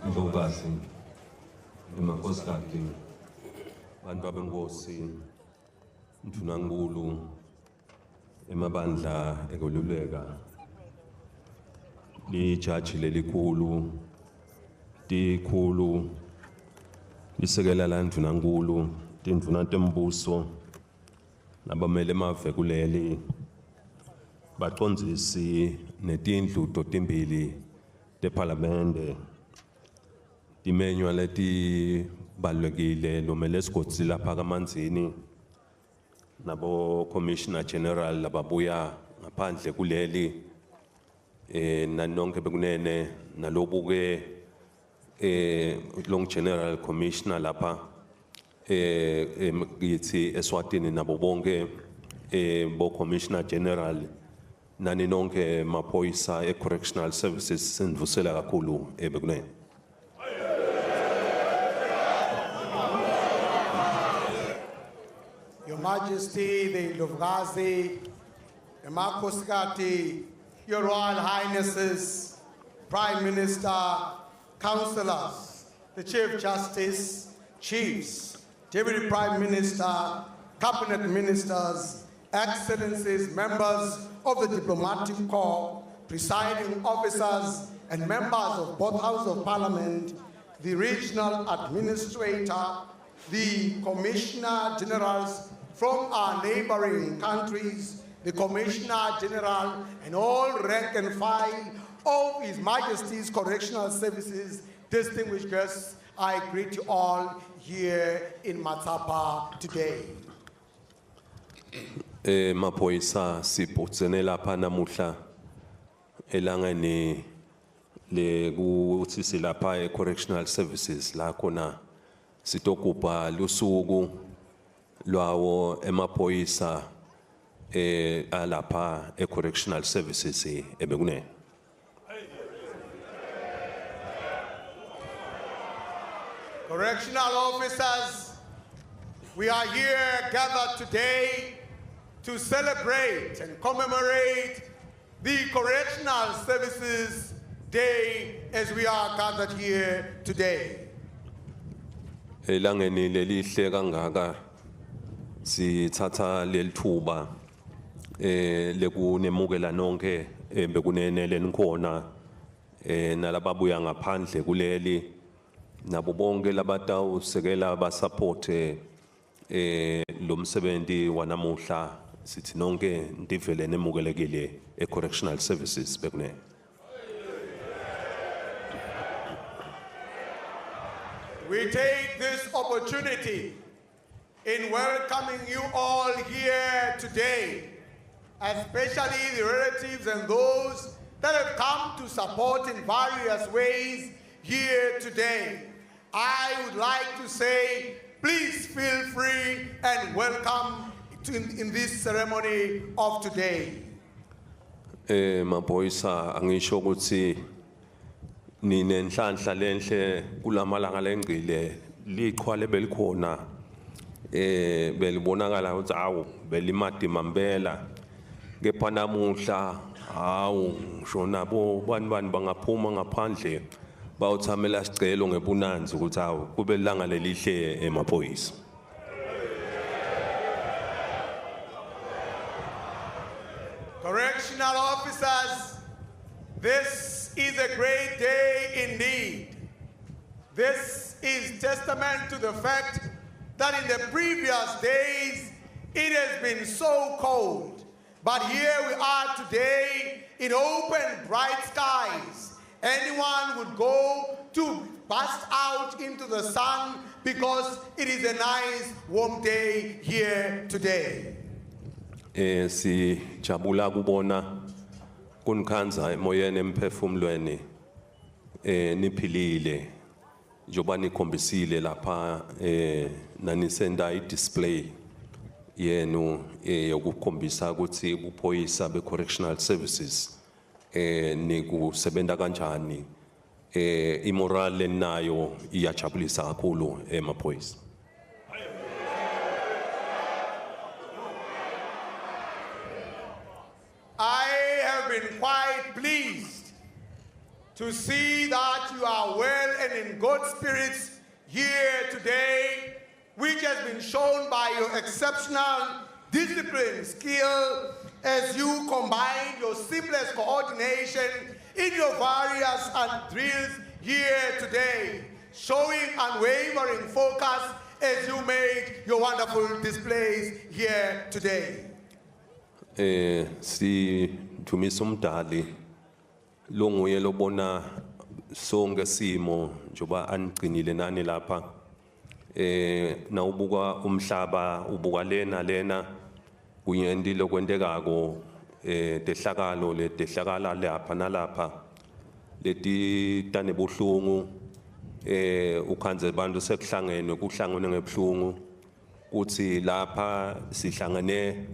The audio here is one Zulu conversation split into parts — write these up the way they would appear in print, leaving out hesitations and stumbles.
Ndlovukazi emakhosikazi bantu abenkosi Mthunankulu emabandla ekululeka lijaji lelikhulu tikhulu lisekela la Mthunankulu tindvuna tembuso nabamele emave kuleli bacondzisi netindlu totimbili tePhalamende timenywa letibalulekile lomele sigodzi lapha kaManzini nabo Commissioner General lababuya ngaphandle kuleli nanonke bekunene nalobuke long General Commissioner lapha kithi eSwatini nabo bonke bo Commissioner General nani nonke maphoyisa e-correctional services sindvusela kakhulu bekunene. Your Majesty, the Ndlovukazi, the Makhosikati, Your Royal Highnesses, Prime Minister, Councillors, the Chief Justice, Chiefs, Deputy Prime Minister, Cabinet Ministers, Excellencies, members of the Diplomatic Corps, presiding officers, and members of both Houses of Parliament, the Regional Administrator, the Commissioner Generals from our neighboring countries, the Commissioner General, and all rank and file of His Majesty's Correctional Services, distinguished guests, I greet you all here in Matsapa today. Maphoyisa siphotsene lapha namuhla elangeni lekuthi silapha e-correctional services la khona sitokupha lusuku lwawo emaphoyisa alapha e-correctional services ebekunene. Correctional officers, we are here gathered today to celebrate and commemorate the Correctional Services Day as we are gathered here today. Elangeni lelihle kangaka sithatha lelithuba lekunemukela nonke bekunene lenikhona nalababuya ngaphandle kuleli nabo bonke labatawusekela basupporte lomsebenzi wanamuhla sithi nonke ndivele nemukelekile e-correctional services bekunene. We take this opportunity in welcoming you all here today, especially the relatives and those that have come to support in various ways here today. I would like to say, please feel free and welcome in this ceremony of today. Maphoyisa angisho ukuthi ninenhlanhla lenhle kulamalanga lengcile liqhwale belikhona belibonakala ukuthi awu belimadi mambela kepha namuhla hawu ngisho nabo bani bangaphuma ngaphandle bawuthamela sicelo ngebunanzi ukuthi awu kube langa lelihle emaphoyisa. Correctional officers, this is a great day indeed. This is testament to the fact that in the previous days it has been so cold. But here we are today in open, bright skies. Anyone would go to burst out into the sun because it is a nice, warm day here today. Si jabula kubona kunkhanza emoyeni emphefumulweni niphilile njoba nikhombisile lapha nanisenda i-display yenu yokukhombisa ukuthi ubuphoyisa be-correctional services nikusebenta kanjani imorale nayo iyajabulisa kakhulu emaphoyisa. I have been quite pleased to see that you are well and in good spirits here today, which has been shown by your exceptional discipline, skill, as you combine your seamless coordination in your various drills here today, showing unwavering focus as you make your wonderful displays here today. Si Thumisa Umdali lo nguye lobona sonke simo njoba aniqinile nani lapha na ubuka umhlaba ubuka lena kuyendile kwendekako tehlakalo letehlakala lapha nalapha leti tane buhlungu ukhanze abantu sekuhlangene kuhlangene ngebuhlungu kuthi lapha sihlangene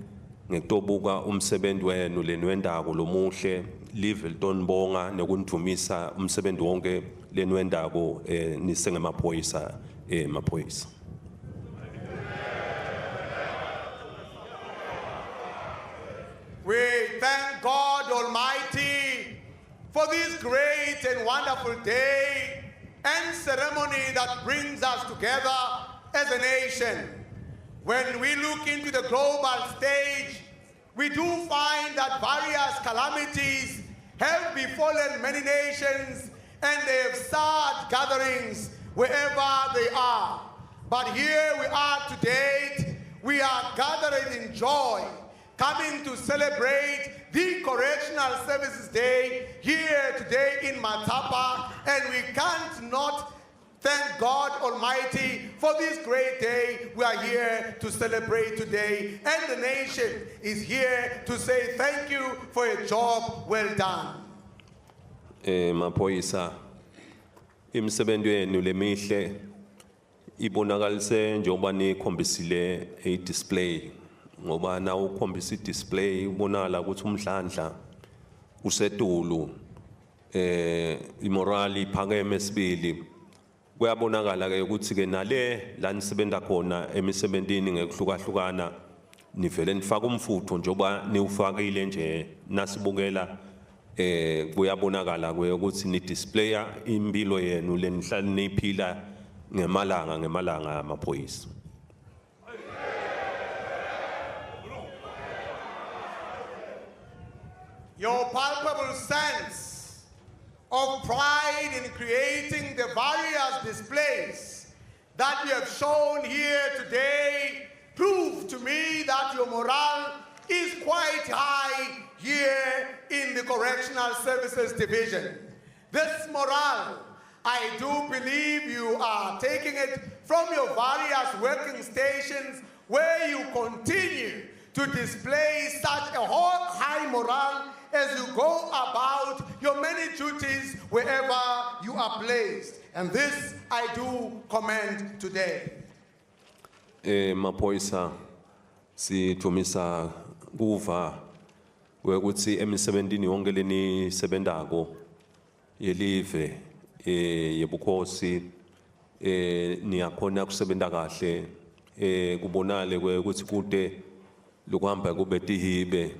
ngekutobuka umsebenzi wenu lenwendako lomuhle live litonibonga nekunithumisa umsebenzi wonke lenwendako nisengemaphoyisa maphoyisa. We thank God Almighty for this great and wonderful day and ceremony that brings us together as a nation. When we look into the global stage, we do find that various calamities have befallen many nations and they have sad gatherings wherever they are. But here we are today, we are gathering in joy, coming to celebrate the Correctional Services Day here today in Matapa, and we can't not thank God Almighty for this great day we are here to celebrate today, and the nation is here to say thank you for a job well done. Maphoyisa imisebenzi yenu lemihle ibonakalise njengoba nikhombisile display ngoba na ukhombisa display ubonala ukuthi umdlandla usetulu imorali iphakeme sibili kuyabonakala ke ukuthi ke nale la nisebenza khona emisebenzini ngekuhlukahlukana nivele nifaka umfutho njengoba niwufakile nje nasibukela kuyabonakala ukuthi ni displaya impilo yenu lenihlala niphila ngemalanga amaphoyisa. Your palpable sense of pride in creating the various displays that you have shown here today prove to me that your morale is quite high here in the Correctional Services Division. This morale, I do believe you are taking it from your various working stations where you continue to display such a high morale as you go about your many duties wherever you are placed. And this I do commend today. Maphoyisa Sithumisa kuva wekuthi emisebenzini yonke lenisebenzako yelive yebukhosi niyakhona kusebenza kahle kubonale ukuthi kude lokuhamba kube tihibe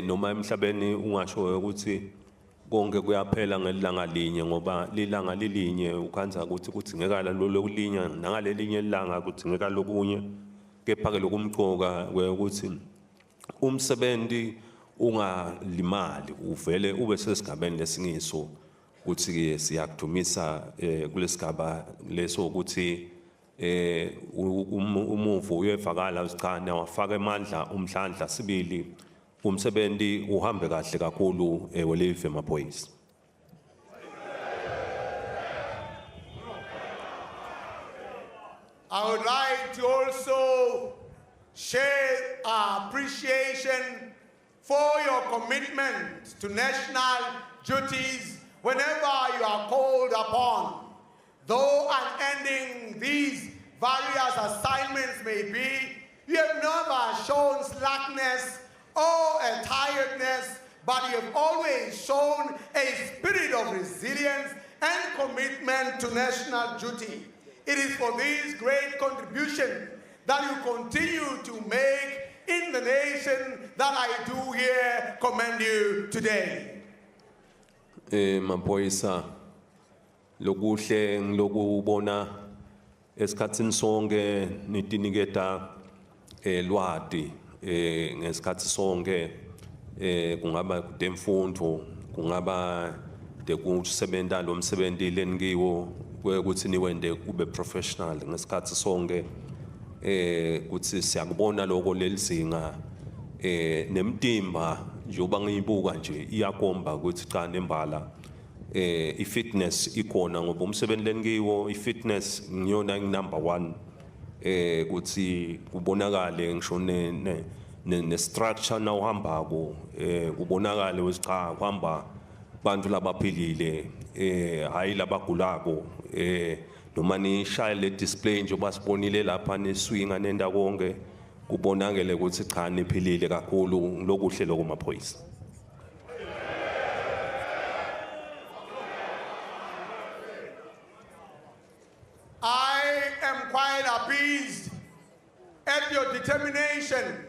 noma emhlabeni ungasho ukuthi konke kuyaphela ngelanga linye ngoba lilanga lilinye ukhanza ukuthi kudzingekala lokulinya nangalelinye ilanga kudzingeka lokunye kepha ke lokumqoka ukuthi umsebenzi ungalimali uvele ube sesigabeni lesingiso ukuthi ke siyakudumisa kulesigaba leso ukuthi umuvu uyevakala usichana wafaka emandla umhlandla sibili umsebenzi uhambe kahle kakhulu welive maphoyisa. I would like to also share our appreciation for your commitment to national duties whenever you are called upon. Though unending these various assignments may be, you have never shown slackness or a tiredness, but you have always shown a spirit of resilience and commitment to national duty. It is for this great contribution that you continue to make in the nation that I do here commend you today. Maphoyisa lokuhle ngilokubona esikhatsini sonke nitiniketa lwati ngesikhatsi sonke kungaba temfundo kungaba dekusebenta lo msebenzi lenikiwo ukuthi niwende kube professional ngesikhatsi sonke kuthi siyakubona lokho lelizinga nemtimba njoba ngiyibuka nje iyakomba ukuthi cha nembala i-fitness ikhona ngoba umsebenzi lenikiwo i-fitness ngiyona number 1 kuthi kubonakale ngisho ne-structure na uhambako ubonakale ukuthi cha kuhamba bantu labaphilile hayi labagulako noma nishaya le display nje basibonile lapha neswinga nenda konke kubonakele ukuthi cha niphilile kakhulu lokuhle lokho maphoyisa. I am quite appeased at your determination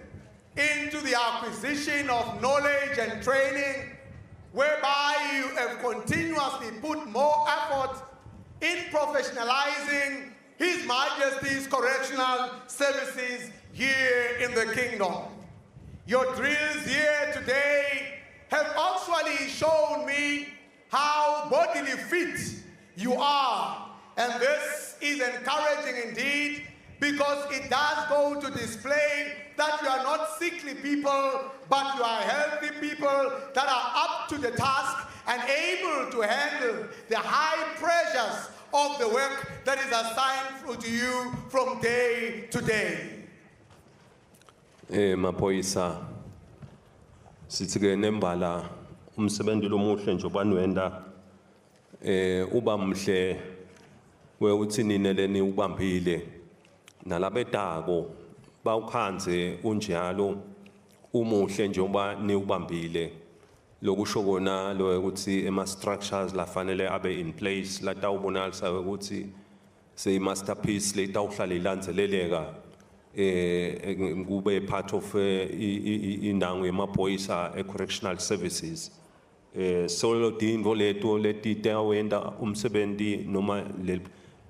into the acquisition of knowledge and training, whereby you have continuously put more effort in professionalizing His Majesty's Correctional Services here in the Kingdom. Your drills here today have actually shown me how bodily fit you are. And this is encouraging indeed, because it does go to display that you are not sickly people, but you are healthy people that are up to the task and able to handle the high pressures of the work that is assigned to you from day to day. Maphoyisa sithike nembala umsebenzi lomuhle nje obanwenda uba mhle weuthi nineleni ubambile nalabetako bawukhanze unjalo umuhle njengoba niubambile lokusho kona lo ukuthi ema structures lafanele abe in place latawubonalisa ukuthi say masterpiece letawuhlala ilandzeleleka kube part of indango yemaphoyisa correctional services solo dingo leto letitawenda umsebenzi noma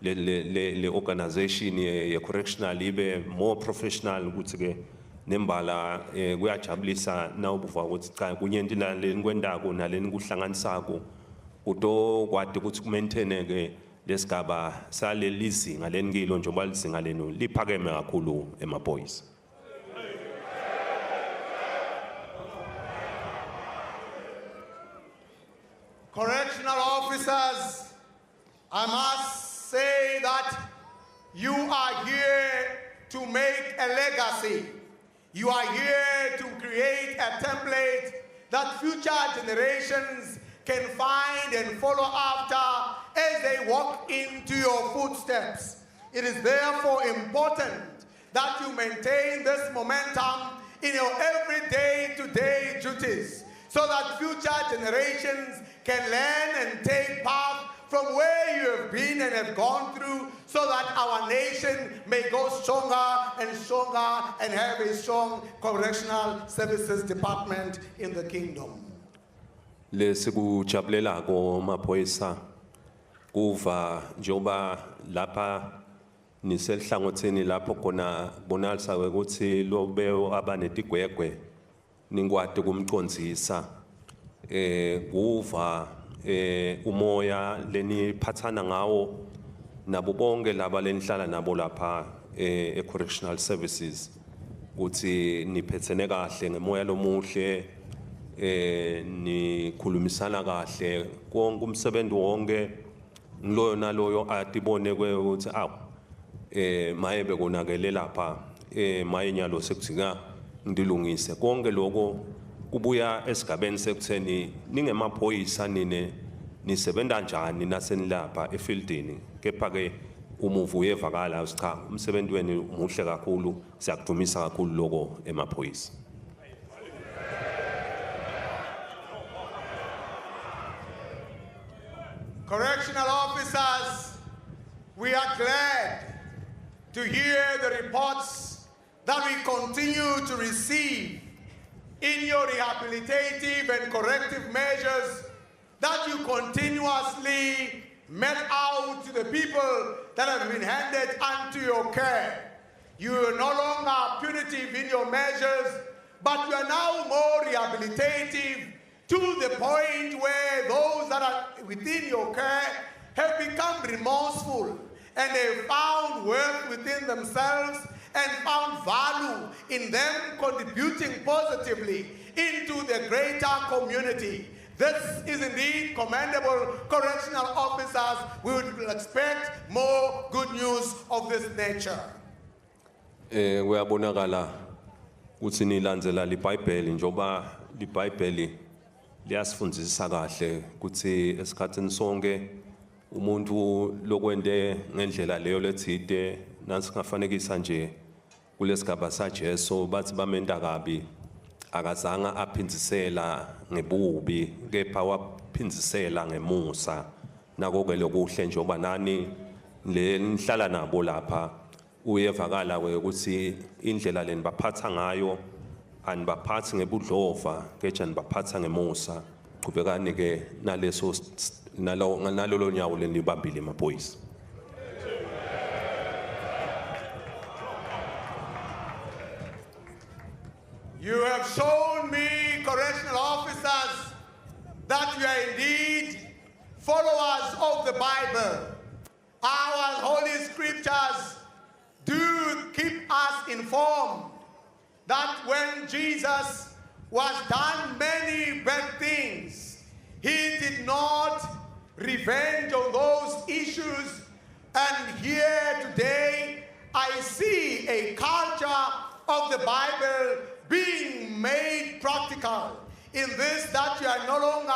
le organization ye correctional ibe more professional ukuthi ke nembala kuyajabulisa nawubuva ukuthi cha kunyenti la lenikwendako naleni kuhlanganisako utokwadi ukuthi kumaintain ke lesigaba saleli zinga lenikilo njengoba lizinga lenu liphakeme kakhulu emaphoyisa. Correctional officers, I must say that you are here to make a legacy. You are here to create a template that future generations can find and follow after as they walk into your footsteps. It is therefore important that you maintain this momentum in your everyday to-day duties so that future generations can learn and take part from where you have been and have gone through, so that our nation may go stronger and stronger and have a strong correctional services department in the kingdom. Lesikujabulelako maphoyisa kuva njoba lapha niselhlangotheni lapho khona bonalisa ukuthi lobe abanetigwegwe ninkwade kumcondzisa kuva umoya leni phathana ngawo nabo bonke laba lenihlala nabo lapha correctional services ukuthi niphethene kahle ngemoya lomuhle nikhulumisana kahle konke umsebenzi wonke ngiloyo naloyo atibone ukuthi maye bekonakele lapha maye nyalo sekuthinga ngilungise konke lokho kubuya esigabeni sekutheni ningemaphoyisa nine nisebenza njani nasenilapha efieldini kepha ke umuvu uyevakala cha umsebenzi wenu muhle kakhulu siyakudumisa kakhulu lokho emaphoyisa. Correctional officers, we are glad to hear the reports that we continue to receive in your rehabilitative and corrective measures that you you continuously met out to the people that have been handed unto your care. You are no longer punitive in your measures, but you are now more rehabilitative to the point where those that are within your care have become remorseful and they've found worth within themselves and found value in them contributing positively into the greater community. This is indeed commendable, correctional officers. We would expect more good news of this nature. Kuyabonakala ukuthi nilandzela liBhayibheli njoba liBhayibheli liyasifundisa kahle ukuthi esikhatsini sonke umuntu lokwende ngendlela leyo lethide nasingafanekisa nje kulesigaba saJesu bathi bamenda kabi akazanga aphinzisela ngebubi kepha waphinzisela ngemusa nako-ke lokuhle njoba nani le nihlala nabo lapha uyevakala ukuthi indlela le nibaphatha ngayo anibaphathi ngebudlova keja nibaphatha ngemusa qhubekani-ke nalolo nyawo lenibambile maphoyisa. You have shown me, correctional officers, that you are indeed followers of the Bible. Our holy scriptures do keep us informed that when Jesus was done many bad things, he did not revenge on those issues. And here today, I see a culture of the Bible being made practical in this, that you are no longer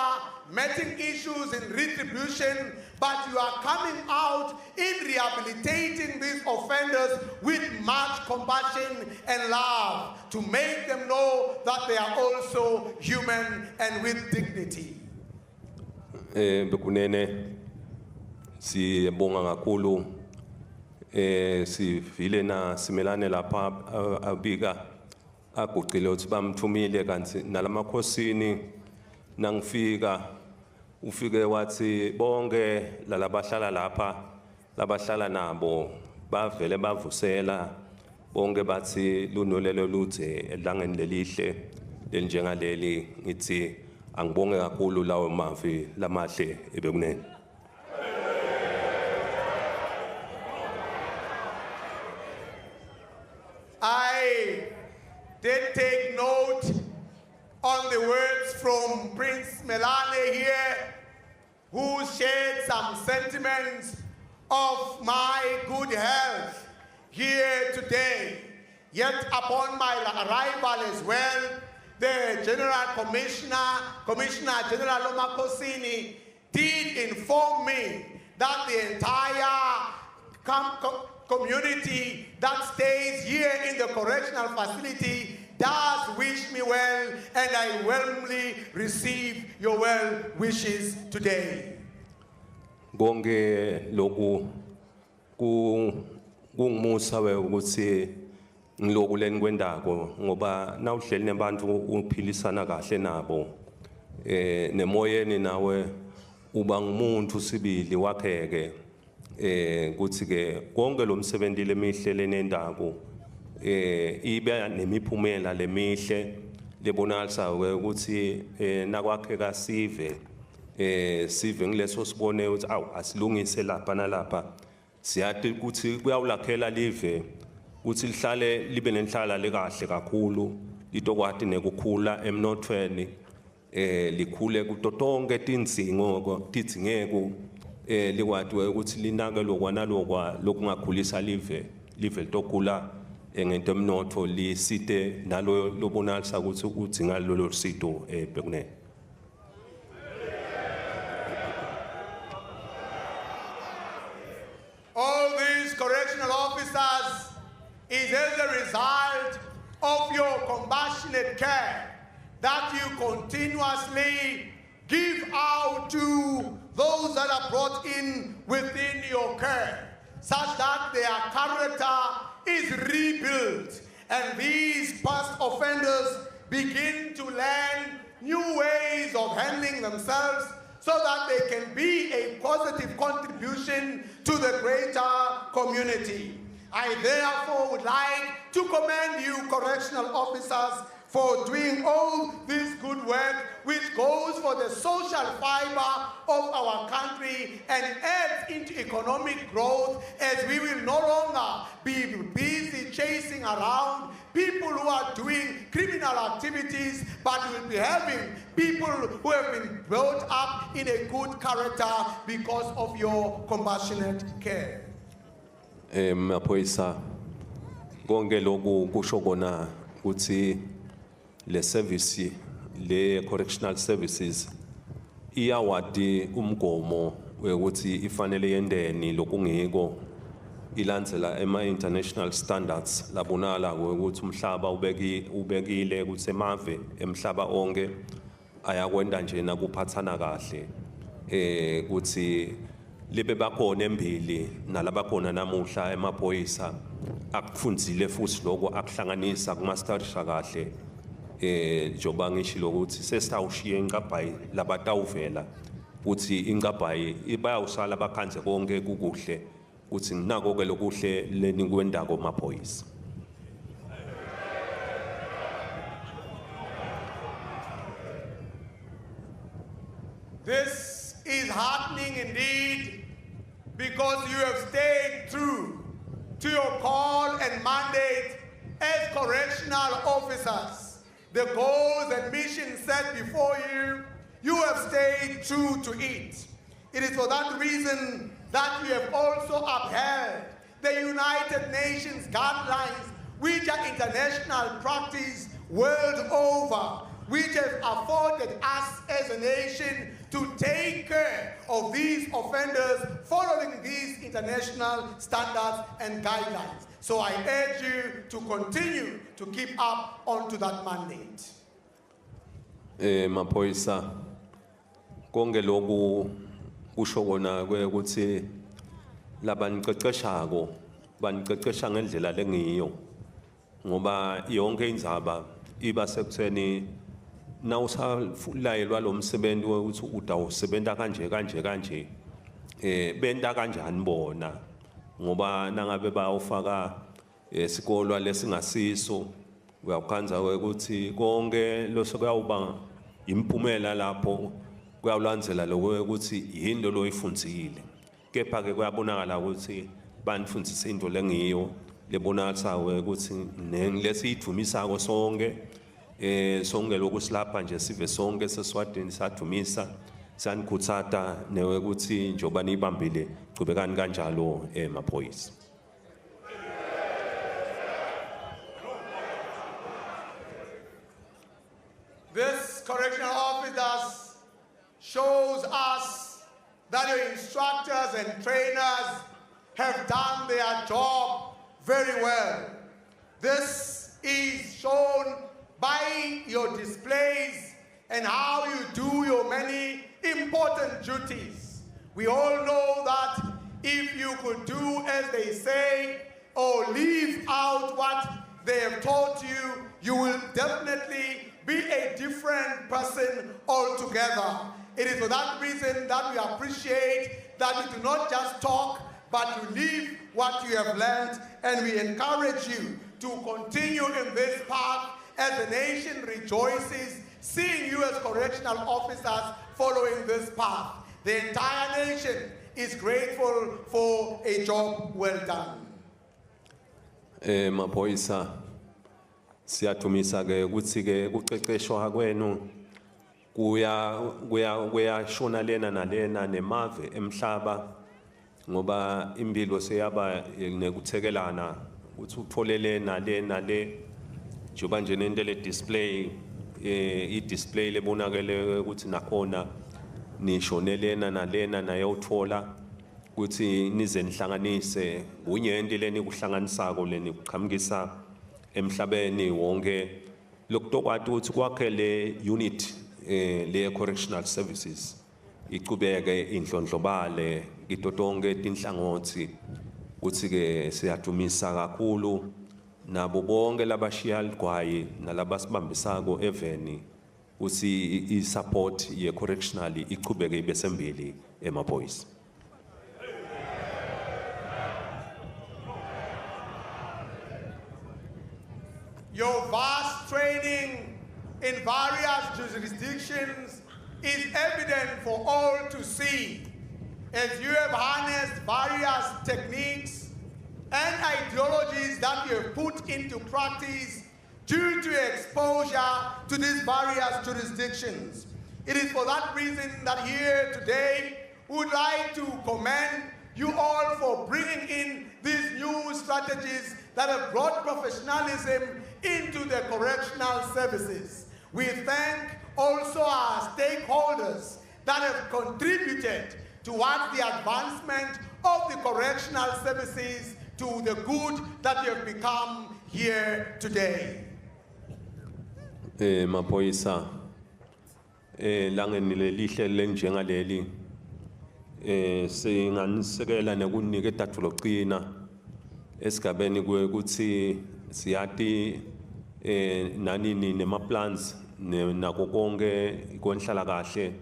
meeting issues in retribution, but you are coming out in rehabilitating these offenders with much compassion and love to make them know that they are also human and with dignity. Bekunene siyabonga kakhulu sivile na simelane lapha abika aguqile ukuthi bamthumile kanti nalamakhosini nangifika ufike wathi bonke lalabahlala lapha labahlala nabo bavele bavusela bonke bathi lunolelo luthe elangeni lelihle lenjengaleli ngithi angibonge kakhulu lawo mavi lamahle ebekunene. I did take note on the words from Prince Melane here, who shared some sentiments of my good health here today. Yet upon my arrival as well, the Commissioner General Lomakosini did inform me that the entire community that stays here in the correctional facility does wish me well, and I warmly receive your well wishes today. Konke lokhu kungumusa ukuthi ngiloku leni kwendako ngoba nawuhleli nebantu uphilisana kahle nabo nemoyeni nawe uba ngumuntu sibili wakheke kuthi ke konke lo msebenzi lemihle lenendako ibe nemiphumela lemihle lebonalisa ukuthi nakwakhe kasive sive ngileso sibone ukuthi awu asilungise lapha nalapha siyathi ukuthi kuyawulakhela live ukuthi lihlale libe nenhlala lekahle kakhulu litokwati nekukhula emnothweni likhule kutotonke tidzingeko likwati ukuthi linake lokwa nalokwa lokungakhulisa live litokhula ngento emnotho lisite nalo lobonalisa ukuthi udzinga lolo sito bekunene. All these correctional officers is as a result of your compassionate care that you continuously give out to those that are brought in within your care, such that their character is rebuilt and these past offenders begin to learn new ways of handling themselves, so that they can be a positive contribution to the greater community. I therefore would like to commend you, correctional officers, for doing all this good work which goes for the social fiber of our country and adds into economic growth, as we will no longer be busy chasing around people who are doing criminal activities, but we'll be having people who have been brought up in a good character because of your compassionate care. Maphoyisa konke lokhu kusho kona ukuthi le service le correctional services iyawadi umgomo ukuthi ifanele yendeni lokungiko ilandzela international standards labonala ukuthi umhlaba ubekile ukuthi emave emhlaba onke ayakwenda nje nakuphathana kahle ukuthi libe bakhona embili nalabakhona namuhla emaphoyisa akufundzile futhi lokho akuhlanganisa kumasterisha kahle njoba ngishilo ukuthi sesitawushiya inkabhayi labatawuvela ukuthi inkabhayi ibayawusala bakhanze konke kukuhle ukuthi nako ke lokuhle lenikwendako maphoyisa. This is heartening indeed, because you have stayed true to your call and mandate as correctional officers. The goals and missions set before you, you have stayed true to it. It is for that reason that we have also upheld the United Nations guidelines, which are international practice world over, which has afforded us as a nation to take care of these offenders following these international standards and guidelines. So I urge you to continue to keep up onto that mandate. Maphoyisa konke lokhu kusho kona ukuthi labaniqeqeshako baniqeqesha ngendlela lengiyo ngoba yonke indzaba iba sekutheni na usalayelwa lo msebenzi ukuthi udawusebenza kanje benta kanjani bona ngoba nangabe bayawufaka esikolwa lesingasiso uyakhanza ukuthi konke losokuyawuba impumela lapho kuyawulandzela lokho ukuthi yinto loyifundzile kepha ke kuyabonakala ukuthi banifundisa into lengiyo lebonakala ukuthi lesiyidvumisako sonke sonke lokusilapha nje sive sonke seswadini sadumisa sanikhutsata newekuthi njoba nibambile qhubekani kanjalo maphoyisa. This correctional officers shows us that your instructors and trainers have done their job very well. This is shown by your displays and how you do your many important duties. We all know that if you could do as they say or leave out what they have taught you, you will definitely be a different person altogether. It is for that reason that we appreciate that you do not just talk, but you live what you have learned, and we encourage you to continue in this path as the nation rejoices seeing you as correctional officers following this path. The entire nation is grateful for a job well done. Maphoyisa siyathumisa ke ukuthi ke kuqeqeshwa kwenu kuya shona lena nalena nemave emhlaba ngoba impilo seyaba nekuthekelana ukuthi uthole lena le njoba nje nento le display i-display lebonakele ukuthi nakhona nishone lena nalena nayothola ukuthi nize nihlanganise kunye into leni kuhlanganisako leni kuqhamukisa emhlabeni wonke lokutokwati ukuthi kwakhe le unit le correctional services iqhubeke indlondlobale itotonke tinhlangothi ukuthi ke siyadumisa kakhulu nabo bonke labashiya ligwayi nalabasibambisako eveni usi i-support ye-correctional iqhubeke ibe sembili emaphoyisa. Your vast training in various jurisdictions is evident for all to see, as you have harnessed various techniques and ideologies that you have put into practice due to exposure to these various jurisdictions. It is for that reason that here today we would like to commend you all for bringing in these new strategies that have brought professionalism into the correctional services. We thank also our stakeholders that have contributed towards the advancement of the correctional services to the good that you have become here today. Maphoyisa langenile lihle lenjengaleli singanisekela nekunika idathu lokuqina esigabeni ukuthi siyati nanini nema plans nako konke konhlala kahle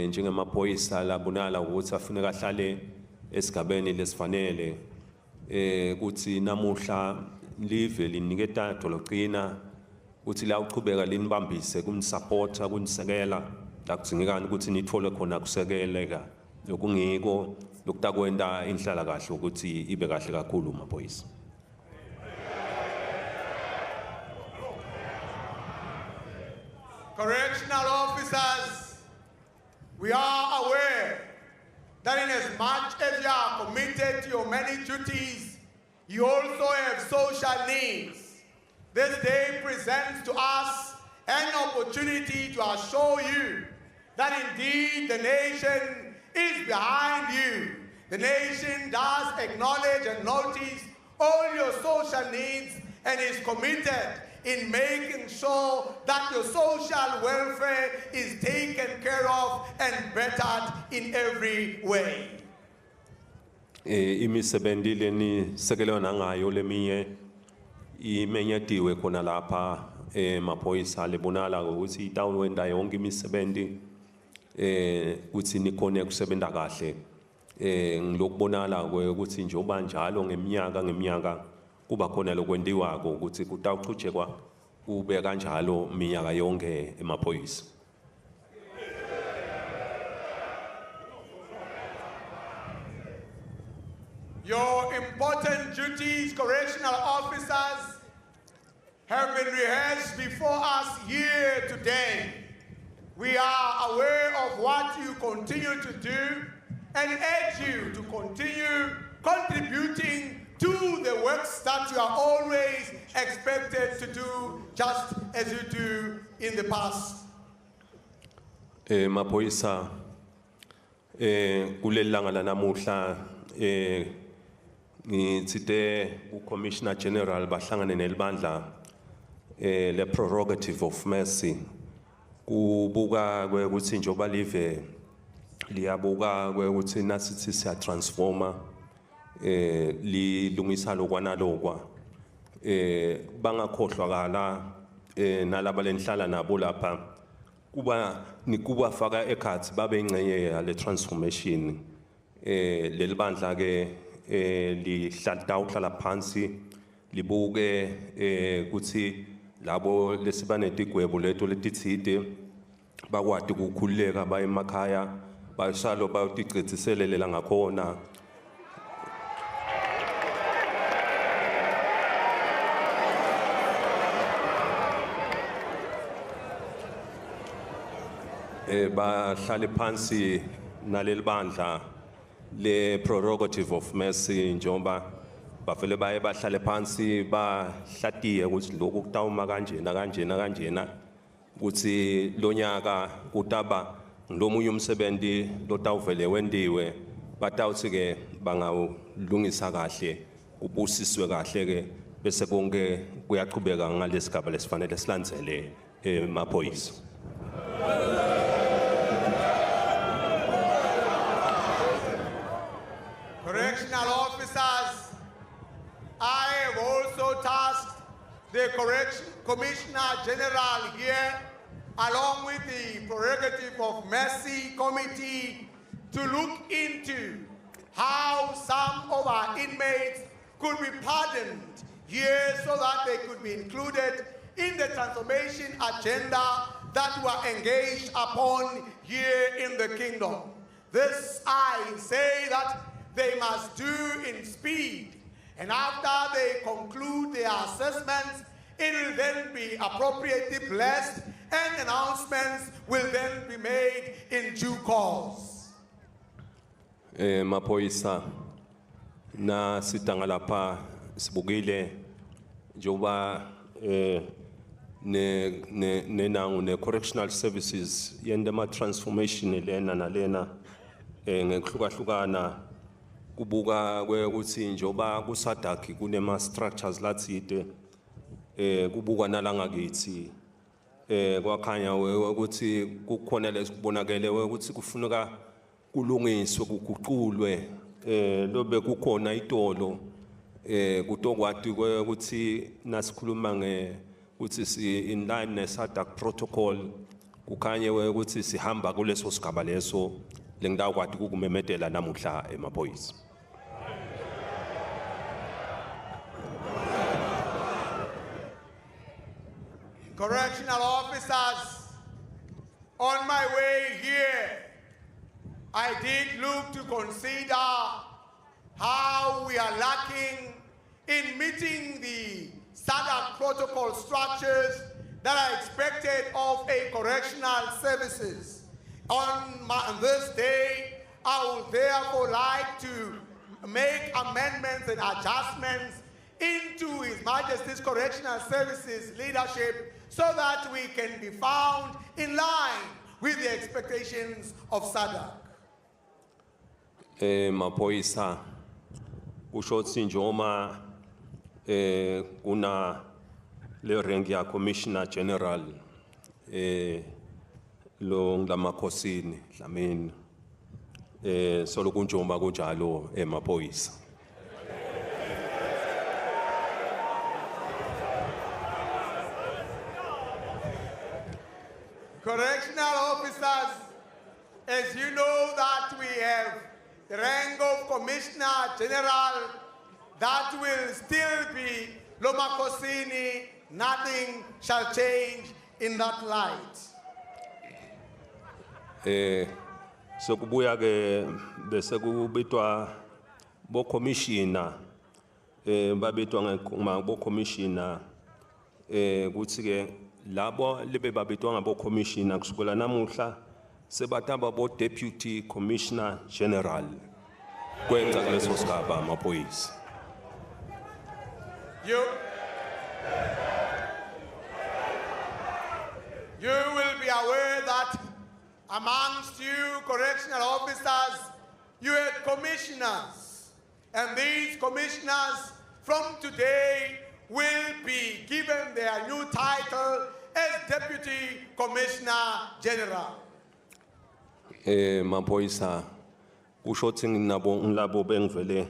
njengemaphoyisa labonala ukuthi afuneka ahlale esigabeni lesifanele ukuthi namuhla live linike idathu lokuqina uthi la uqhubeka linibambise kunisupporta kunisekela la kudzingekani ukuthi nithole khona kusekeleka lokungiko lokutakwenda inhlala kahle ukuthi ibe kahle kakhulu maphoyisa. Correctional officers, we are aware that in as much as you are committed to your many duties, you also have social needs. This day presents to us an opportunity to assure you that indeed the nation is behind you. The nation does acknowledge and notice all your social needs and is committed in making sure that your social welfare is taken care of and bettered in every way. Imisebenzi leni sekelo nangayo leminye imenyetiwe khona lapha emaphoyisa lebonala ukuthi itawuwenda yonke imisebenzi ukuthi nikhone kusebenza kahle ngilokubonala ukuthi njoba njalo ngeminyaka kuba khona lokwendiwako ukuthi kutawuqhutshekwa kube kanjalo minyaka yonke emaphoyisa. Your important duties, correctional officers, have been rehearsed before us here today. We are aware of what you continue to do and urge you to continue contributing to the works that you are always expected to do, just as you do in the past. Maphoyisa kulelanga lanamuhla ngitsite uCommissioner General bahlangane nelibandla le prerogative of mercy kubuka ukuthi njoba live liyabuka ukuthi nasithi siya transforma lilungisa lokwana lokwa bangakhohlwakala nalaba lenhlala nabo lapha kuba faka ekhathi babe ingcenye yale transformation lelibandla ke lihlala phansi libuke ukuthi labo lesibanetigwebo leto letitsite bakwati ukukhululeka baye emakhaya bayishalo bayotigcitselelela ngakhona bahlale phansi naleli bandla le prerogative of mercy njengoba bafele baye bahlale phansi bahlatiye ukuthi lokhu kutawuma kanjena ukuthi lonyaka kutaba ngilomunye umsebenzi lotawuvele wendiwe batawuthi ke bangawulungisa kahle ubusiswe kahle ke bese konke kuyaqhubeka ngalesigaba lesifanele silandzele emaphoyisa. Correctional officers, I have also tasked the Commissioner General here along with the prerogative of Mercy Committee, to look into how some of our inmates could be pardoned here so that they could be included in the transformation agenda that we are engaged upon here in the kingdom. This I say that they must do in speed, and after they conclude their assessments, it will then be appropriately blessed and announcements will then be made in due course. Maphoyisa na sitanga lapha sibukile njoba ne correctional services yenda ma transformation lena nalena ngekuhlukahlukana kubuka ukuthi njoba kusadaki kunema structures latsite kubuka nalanga kithi kwakhanya ukuthi kukhona lesibonakele ukuthi kufuneka kulungiswe kuguqulwe lobe kukhona itolo kutokwati ukuthi nasikhuluma ukuthi si in line ne SADC protocol kukhanye ukuthi sihamba kuleso sigaba leso lengidawukwati kukumemedela namuhla emaphoyisa. Correctional officers, on my way here, I did look to consider how we are lacking in meeting the SADC protocol structures that are expected of a correctional services. On this day, I would therefore like to make amendments and adjustments into His Majesty's Correctional Services leadership so that we can be found in line with the expectations of SADC. Maphoyisa kushothi njoma kuna le rank ya Commissioner General lo ngamakhosini Dlamini solo kunjomba kunjalo emaphoyisa. Correctional officers, as you know that we have the rank of Commissioner General, that will still be Lomakosini, nothing shall change in that light. So kubuya ke bese kubitwa bo commissioner babitwa ngama bo commissioner kuthi ke labo libe babitwa ngabo commissioner kusukela namuhla sebataba bo deputy commissioner general kwenza kuleso sigaba amaphoyisa. You will be aware that amongst you correctional officers, you had commissioners, and these commissioners from today will be given their new title as Deputy Commissioner General. Maphoyisa kushothi nabo bengivele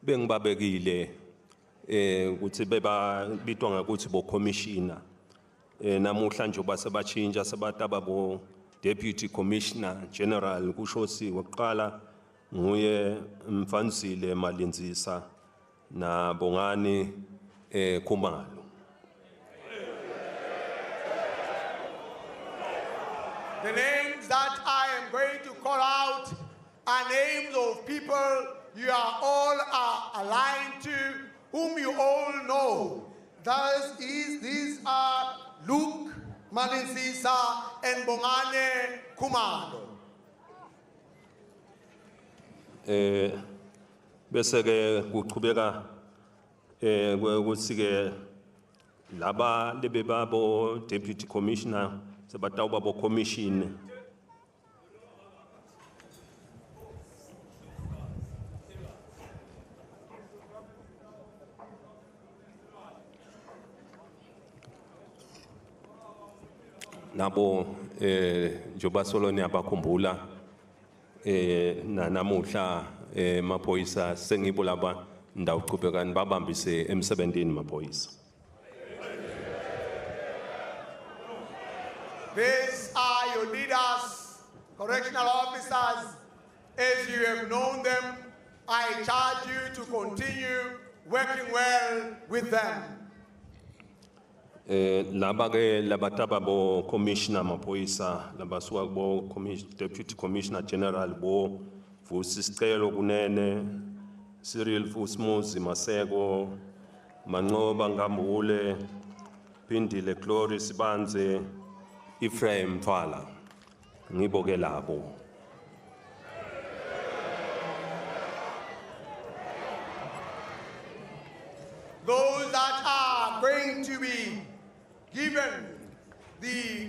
bengibabekile ukuthi beba bitwa ngakuthi bo commissioner namuhla nje basebachinja sebataba bo Deputy Commissioner General kushothi wokuqala nguye Mfanzile Malinzisa na Bongani Khumalo. The names that I am going to call out are names of people you are all aligned to, whom you all know. These are Luke Malinzisa and Bongani Khumalo. Bese ke kuqhubeka ukuthi ke laba lebe babo Deputy Commissioner sebatawuba bo commission nabo njoba soloni abakhumbula namuhla maphoyisa sengibo laba ndawuqhubekani babambise emsebentini maphoyisa. These are your leaders, correctional officers. As you have known them, I charge you to continue working well with them. Laba ke labataba bo commissioner mapoisa labasuka bo deputy commissioner general bo Vusi Sicelo Kunene, Cyril Fusmuzi Maseko, Manqoba Ngambule, Phindile Glory Sibanze, Ephraim Mfala. Ngibo ke labo. Those that are going to be given the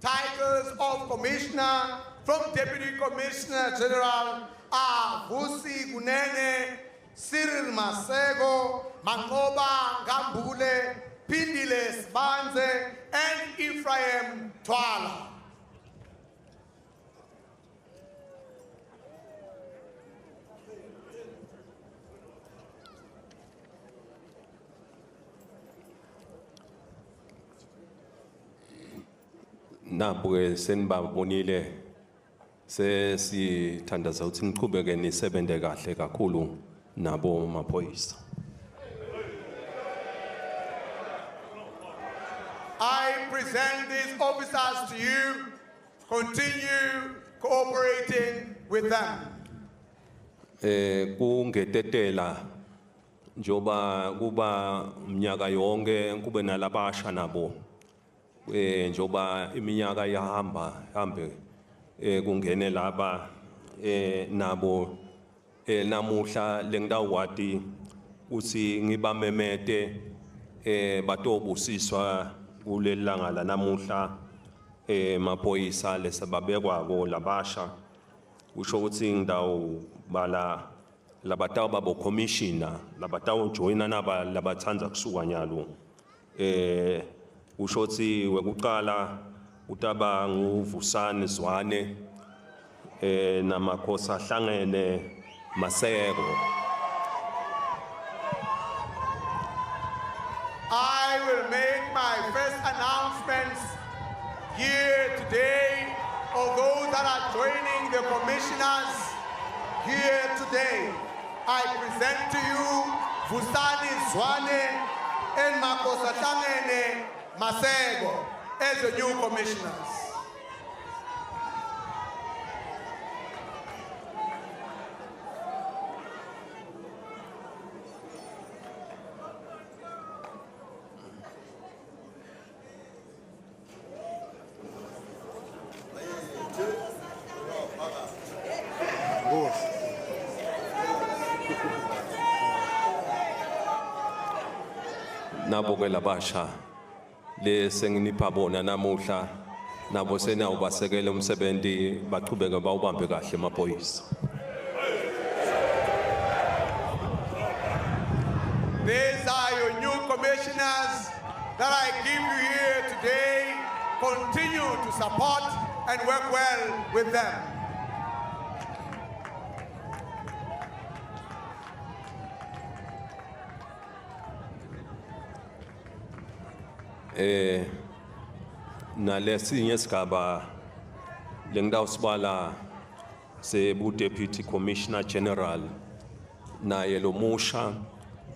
titles of commissioner from Deputy Commissioner General are Vusi Kunene, Cyril Maseko, Manqoba Ngambule, Phindile Sibanze, and Ephraim Twala. Nabuke senibabonile sesithandaza ukuthi niqhubeke nisebenze kahle kakhulu nabo maphoyisa. I present these officers to you. Continue cooperating with them. Kungetetela njoba kuba mnyaka yonke kube nalabasha nabo. Njoba iminyaka hambe kungene laba nabo namuhla lengidawati uthi ngibamemete batobusiswa kulelanga la namuhla maphoyisa lesababekwa ko labasha usho ukuthi ngidawu bala labatawu babo commissioner labatawu joina naba labathanza kusuka nyalo ushothi wekuqala utaba nguvusani Zwane namakhosi ahlangene Maseko. I will make my first announcements here today of those that are joining the commissioners here today. I present to you Vusani Zwane and Makhosi ahlangene Maseko as the new commissioners. Nabo ke labasha lesenginipa bona namuhla nabo senawubasekela umsebenzi baqhubeke bawubambe kahle maphoyisa. These are your new commissioners that I give you here today. Continue to support and work well with them. Nalesinye isigaba lengidawusibala sebu Deputy Commissioner General naye lo musha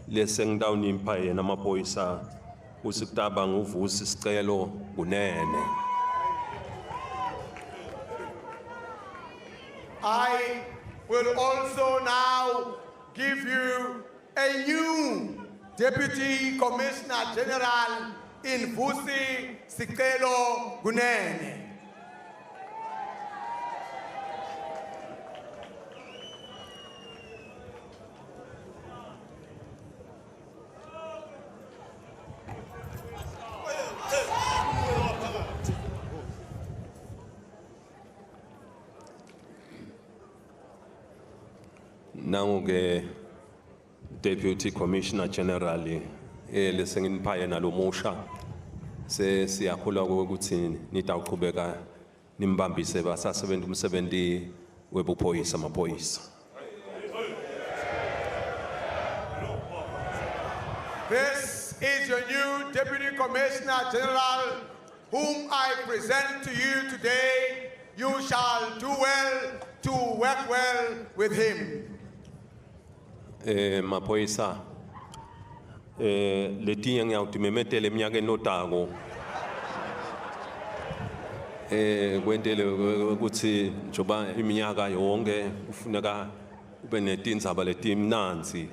lesengidawunimpa yena amaphoyisa usikutaba nguvusi Sicelo Kunene. I will also now give you a new Deputy Commissioner General in Vusi Sicelo Kunene. Nangu Deputy Commissioner General lesenginipa yena lo musha siyakhula ukuthi nitawuqhubeka nimbambise basasebenza umsebenzi webuphoyisa maphoyisa. This is your new Deputy Commissioner General whom I present to you today, you shall do well to work well with him. Maphoyisa letiye ngiyawuthi memetele eminyakeni otako kwentele ukuthi njoba iminyaka yonke ufuneka ube netindzaba letimnanzi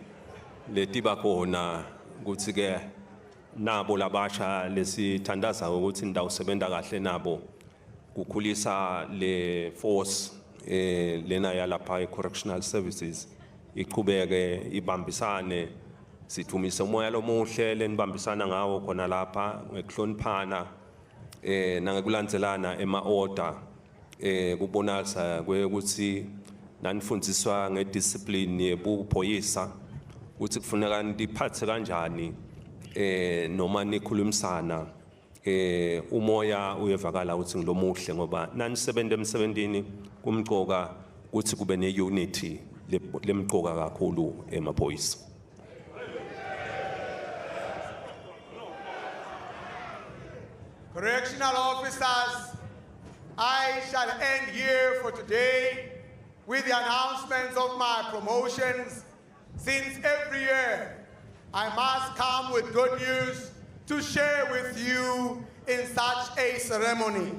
letiba khona ukuthi ke nabo labasha lesithandaza ukuthi ndawusebenta kahle nabo kukhulisa le force lena yalapha e-correctional services iqhubeke ibambisane sithumise umoya lomuhle lenibambisana ngawo khona lapha ngekuhloniphana nangekulandzelana ema-order kubonakala ukuthi nanifundiswa ngediscipline yebuphoyisa ukuthi kufuneka niphathe kanjani noma nikhulumisana umoya uyevakala ukuthi ngilomuhle ngoba nanisebenza emsebentini kumqoka ukuthi kube ne-unity lemqoka kakhulu emaphoyisa. Correctional officers, I shall end here for today with the announcements of my promotions, since every year I must come with good news to share with you in such a ceremony.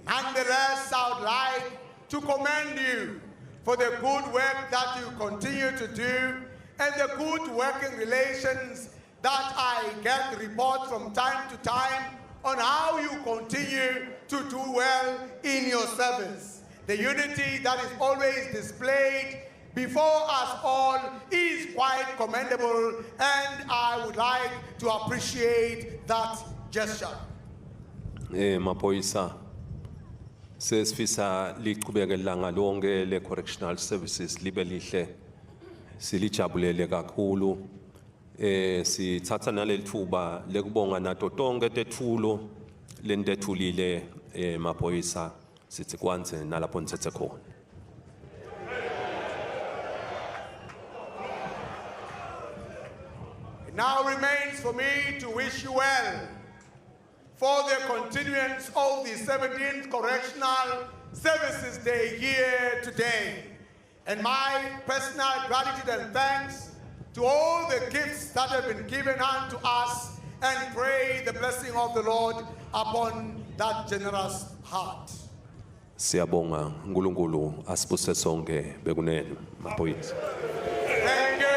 Nonetheless, I would like to commend you for the good work that you continue to do and the good working relations that I get reports from time to time on how you continue to do well in your service. The unity that is always displayed before us all is quite commendable, and I would like to appreciate that gesture. Maphoyisa sesifisa liqhubeke ilanga lonke le correctional services libe lihle silijabulele kakhulu sithatha naleli thuba lekubonga nato tonke tethulo lentethulile maphoyisa sithi kwanze nalapho nithethe khona. It now remains for me to wish you well for the continuance of the 17th Correctional Services Day here today. And my personal gratitude and thanks to all the gifts that have been given unto us, and pray the blessing of the Lord upon that generous heart. Siyabonga uNkulunkulu asibuse sonke bekunene maphoyisa. Thank you.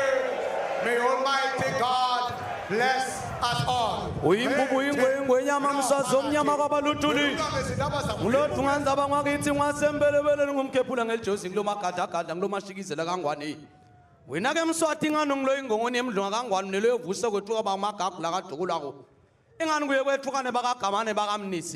May Almighty God bless us all. Uyingwenyama mswazi omnyama kwabalutuli ngulothu nganzaba ngakithi ngasembelebele ngumkhephula ngelijosi ngilomagada ngilomashikizela kangwane wena ke Mswati ngano ngilo ingongoni emdlunga kangwane nelo yovuse kwethu kwaba amagagu la kaDukulako ingani kuye kwethukane bakaGamane bakamnisi.